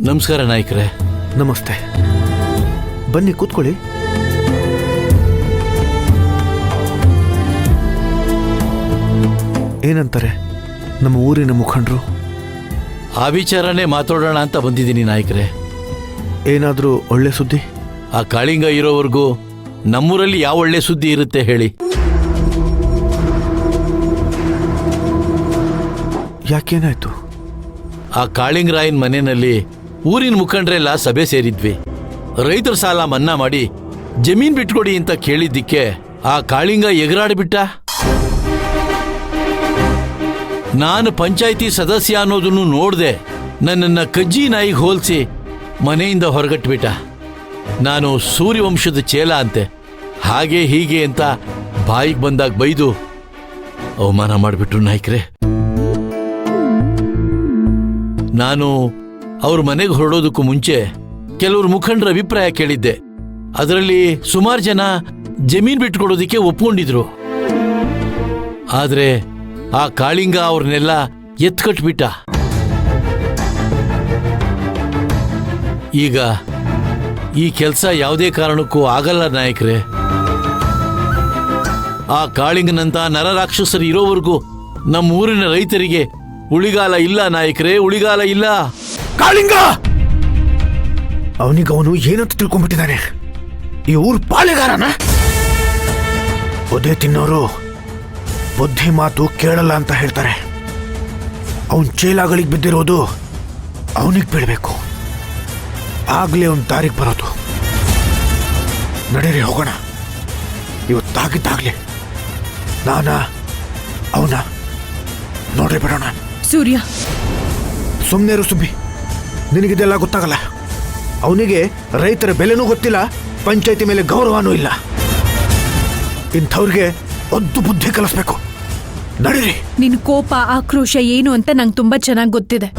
ನಮಸ್ಕಾರ ನಾಯ್ಕರೇ. ನಮಸ್ತೆ, ಬನ್ನಿ ಕೂತ್ಕೊಳ್ಳಿ. ಏನಂತಾರೆ ನಮ್ಮ ಊರಿನ ಮುಖಂಡರು? ಆ ವಿಚಾರನೇ ಮಾತಾಡೋಣ ಅಂತ ಬಂದಿದ್ದೀನಿ ನಾಯ್ಕರೇ. ಏನಾದರೂ ಒಳ್ಳೆ ಸುದ್ದಿ? ಆ ಕಾಳಿಂಗ ಇರೋವರೆಗೂ ನಮ್ಮೂರಲ್ಲಿ ಯಾವ ಒಳ್ಳೆ ಸುದ್ದಿ ಇರುತ್ತೆ ಹೇಳಿ? ಯಾಕೇನಾಯ್ತು? ಆ ಕಾಳಿಂಗರಾಯನ್ ಮನೆಯಲ್ಲಿ ಊರಿನ ಮುಖಂಡರೆಲ್ಲ ಸಭೆ ಸೇರಿದ್ವಿ. ರೈತರ ಸಾಲ ಮನ್ನಾ ಮಾಡಿ ಜಮೀನ್ ಬಿಟ್ಕೊಡಿ ಅಂತ ಕೇಳಿದ್ದಕ್ಕೆ ಆ ಕಾಳಿಂಗ ಎಗರಾಡಿಬಿಟ್ಟ. ನಾನು ಪಂಚಾಯಿತಿ ಸದಸ್ಯ ಅನ್ನೋದನ್ನು ನೋಡ್ದೆ ನನ್ನನ್ನ ಕಜ್ಜಿ ನಾಯಿಗೆ ಹೋಲಿಸಿ ಮನೆಯಿಂದ ಹೊರಗಟ್ಬಿಟ್ಟ. ನಾನು ಸೂರ್ಯವಂಶದ ಚೇಲ ಅಂತೆ, ಹಾಗೆ ಹೀಗೆ ಅಂತ ಬಾಯಿಗೆ ಬಂದಾಗ ಬೈದು ಅವಮಾನ ಮಾಡಿಬಿಟ್ರು ನಾಯ್ಕರೇ. ನಾನು ಅವ್ರ ಮನೆಗೆ ಹೊರಡೋದಕ್ಕೂ ಮುಂಚೆ ಕೆಲವರು ಮುಖಂಡರ ಅಭಿಪ್ರಾಯ ಕೇಳಿದ್ದೆ. ಅದರಲ್ಲಿ ಸುಮಾರು ಜನ ಜಮೀನ್ ಬಿಟ್ಕೊಡೋದಿಕ್ಕೆ ಒಪ್ಕೊಂಡಿದ್ರು. ಆದ್ರೆ ಆ ಕಾಳಿಂಗ ಅವ್ರನ್ನೆಲ್ಲ ಎತ್ಕಟ್ಬಿಟ್ಟ. ಈಗ ಈ ಕೆಲಸ ಯಾವುದೇ ಕಾರಣಕ್ಕೂ ಆಗಲ್ಲ ನಾಯಕರೇ. ಆ ಕಾಳಿಂಗನಂತ ನರರಾಕ್ಷಸರು ಇರೋವರೆಗೂ ನಮ್ಮ ಊರಿನ ರೈತರಿಗೆ ಉಳಿಗಾಲ ಇಲ್ಲ ನಾಯಕರೇ, ಉಳಿಗಾಲ ಇಲ್ಲ. ಕಾಳಿಂಗ ಅವನಿಗವನು ಏನಂತ ತಿಳ್ಕೊಂಡ್ಬಿಟ್ಟಿದ್ದಾನೆ? ಈ ಊರು ಪಾಳೆಗಾರನ? ಒದೆ ತಿನ್ನೋರು ಬುದ್ಧಿ ಮಾತು ಕೇಳಲ್ಲ ಅಂತ ಹೇಳ್ತಾರೆ. ಅವನ್ ಚೇಲಾಗಳಿಗೆ ಬಿದ್ದಿರೋದು ಅವನಿಗೆ ಬೀಳ್ಬೇಕು, ಆಗ್ಲೇ ಅವನ್ ದಾರಿಗೆ ಬರೋದು. ನಡೀರಿ ಹೋಗೋಣ, ಇವತ್ತಾಗಿದ್ದಾಗ್ಲಿ ಅವನ ನೋಡ್ರಿ ಬಿಡೋಣ. ಸೂರ್ಯ, ಸುಮ್ಮನೆ ಇರು ಸುಬ್ಬಿ, ನಿನಗಿದೆಲ್ಲ ಗೊತ್ತಾಗಲ್ಲ. ಅವನಿಗೆ ರೈತರ ಬೆಲೆನೂ ಗೊತ್ತಿಲ್ಲ, ಪಂಚಾಯತಿ ಮೇಲೆ ಗೌರವನೂ ಇಲ್ಲ. ಇಂಥವ್ರಿಗೆ ಒಂದು ಬುದ್ಧಿ ಕಲಿಸ್ಬೇಕು. ನಡೀರಿ. ನಿನ್ ಕೋಪ ಆಕ್ರೋಶ ಏನು ಅಂತ ನಂಗೆ ತುಂಬಾ ಚೆನ್ನಾಗಿ ಗೊತ್ತಿದೆ.